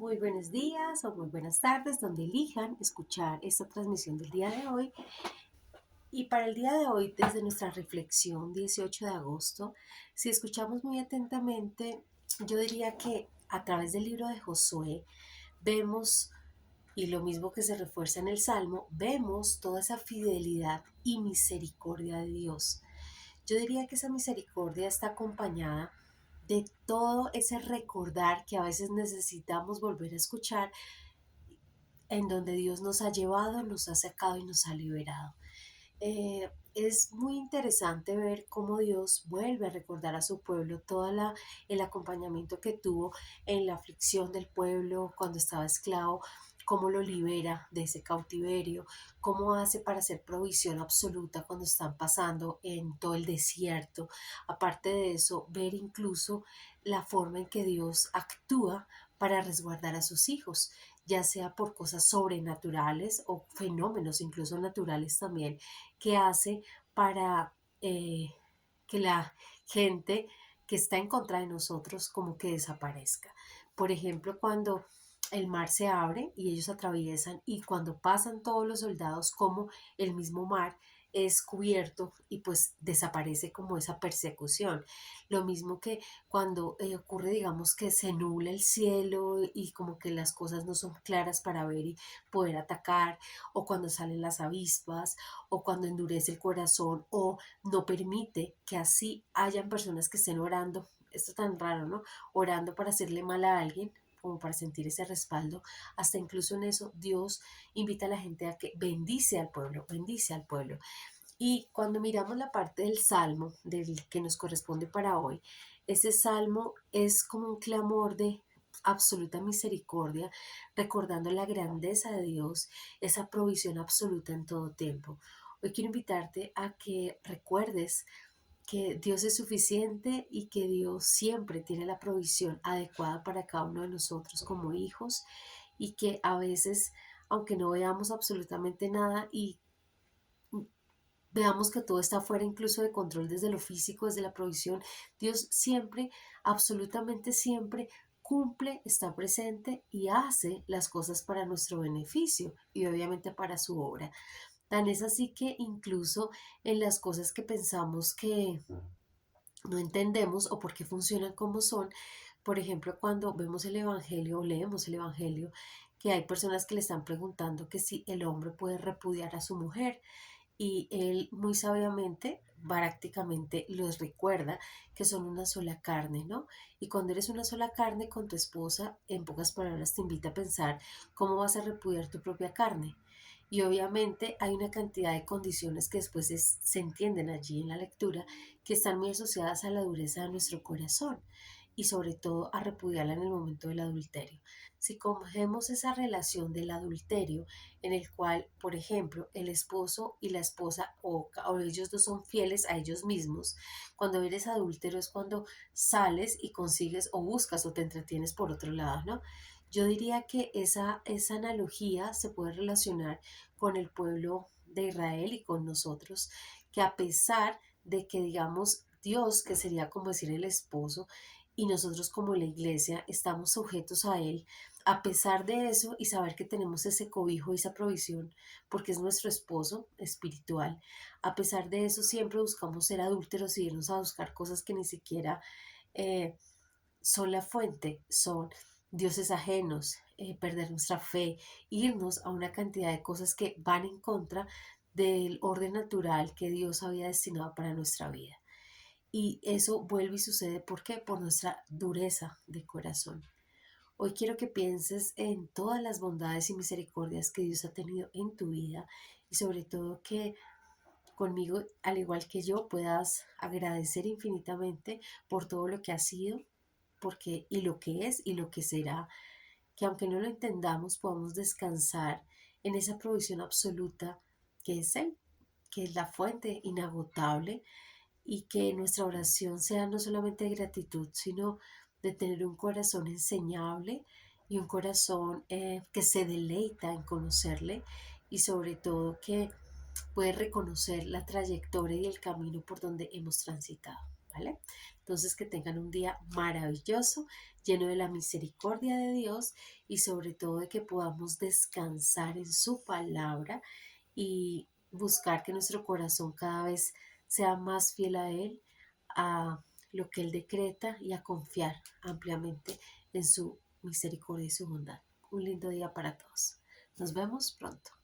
Muy buenos días o muy buenas tardes, donde elijan escuchar esta transmisión del día de hoy. Y para el día de hoy, desde nuestra reflexión 18 de agosto, si escuchamos muy atentamente, yo diría que a través del libro de Josué vemos, y lo mismo que se refuerza en el Salmo, vemos toda esa fidelidad y misericordia de Dios. Yo diría que esa misericordia está acompañada de todo ese recordar que a veces necesitamos volver a escuchar, en donde Dios nos ha llevado, nos ha sacado y nos ha liberado. Es muy interesante ver cómo Dios vuelve a recordar a su pueblo el acompañamiento que tuvo en la aflicción del pueblo cuando estaba esclavo, cómo lo libera de ese cautiverio, cómo hace para hacer provisión absoluta cuando están pasando en todo el desierto. Aparte de eso, ver incluso la forma en que Dios actúa para resguardar a sus hijos, ya sea por cosas sobrenaturales o fenómenos incluso naturales también, que hace para que la gente que está en contra de nosotros como que desaparezca. Por ejemplo, cuando el mar se abre y ellos atraviesan y cuando pasan todos los soldados, como el mismo mar es cubierto y pues desaparece como esa persecución. Lo mismo que cuando ocurre, digamos, que se nubla el cielo y como que las cosas no son claras para ver y poder atacar, o cuando salen las avispas, o cuando endurece el corazón, o no permite que así hayan personas que estén orando. Esto es tan raro, ¿no? Orando para hacerle mal a alguien, como para sentir ese respaldo. Hasta incluso en eso Dios invita a la gente a que bendice al pueblo, bendice al pueblo. Y cuando miramos la parte del salmo del que nos corresponde para hoy, ese salmo es como un clamor de absoluta misericordia, recordando la grandeza de Dios, esa provisión absoluta en todo tiempo. Hoy quiero invitarte a que recuerdes que Dios es suficiente y que Dios siempre tiene la provisión adecuada para cada uno de nosotros como hijos, y que a veces, aunque no veamos absolutamente nada y veamos que todo está fuera incluso de control desde lo físico, desde la provisión, Dios siempre, absolutamente siempre, cumple, está presente y hace las cosas para nuestro beneficio y obviamente para su obra. Tan es así que incluso en las cosas que pensamos que no entendemos o por qué funcionan como son, por ejemplo, cuando vemos el Evangelio o leemos el Evangelio, que hay personas que le están preguntando que si el hombre puede repudiar a su mujer, y él muy sabiamente, prácticamente los recuerda que son una sola carne, ¿no? Y cuando eres una sola carne con tu esposa, en pocas palabras te invita a pensar cómo vas a repudiar tu propia carne. Y obviamente hay una cantidad de condiciones que después se entienden allí en la lectura, que están muy asociadas a la dureza de nuestro corazón y sobre todo a repudiarla en el momento del adulterio. Si cogemos esa relación del adulterio, en el cual, por ejemplo, el esposo y la esposa o ellos dos son fieles a ellos mismos, cuando eres adúltero es cuando sales y consigues o buscas o te entretienes por otro lado, ¿no? Yo diría que esa analogía se puede relacionar con el pueblo de Israel y con nosotros, que a pesar de que, digamos, Dios, que sería como decir el esposo, y nosotros como la iglesia estamos sujetos a Él, a pesar de eso y saber que tenemos ese cobijo y esa provisión, porque es nuestro esposo espiritual, a pesar de eso siempre buscamos ser adúlteros y irnos a buscar cosas que ni siquiera eh, son la fuente, son dioses ajenos, perder nuestra fe, irnos a una cantidad de cosas que van en contra del orden natural que Dios había destinado para nuestra vida. Y eso vuelve y sucede, ¿por qué? Por nuestra dureza de corazón. Hoy quiero que pienses en todas las bondades y misericordias que Dios ha tenido en tu vida, y sobre todo que conmigo, al igual que yo, puedas agradecer infinitamente por todo lo que ha sido, porque y lo que es y lo que será, que aunque no lo entendamos, podamos descansar en esa provisión absoluta que es Él, que es la fuente inagotable, y que nuestra oración sea no solamente de gratitud, sino de tener un corazón enseñable y un corazón que se deleita en conocerle, y sobre todo que puede reconocer la trayectoria y el camino por donde hemos transitado, ¿vale? Entonces, que tengan un día maravilloso. lleno de la misericordia de Dios y sobre todo de que podamos descansar en su palabra y buscar que nuestro corazón cada vez sea más fiel a Él, a lo que Él decreta y a confiar ampliamente en su misericordia y su bondad. Un lindo día para todos. Nos vemos pronto.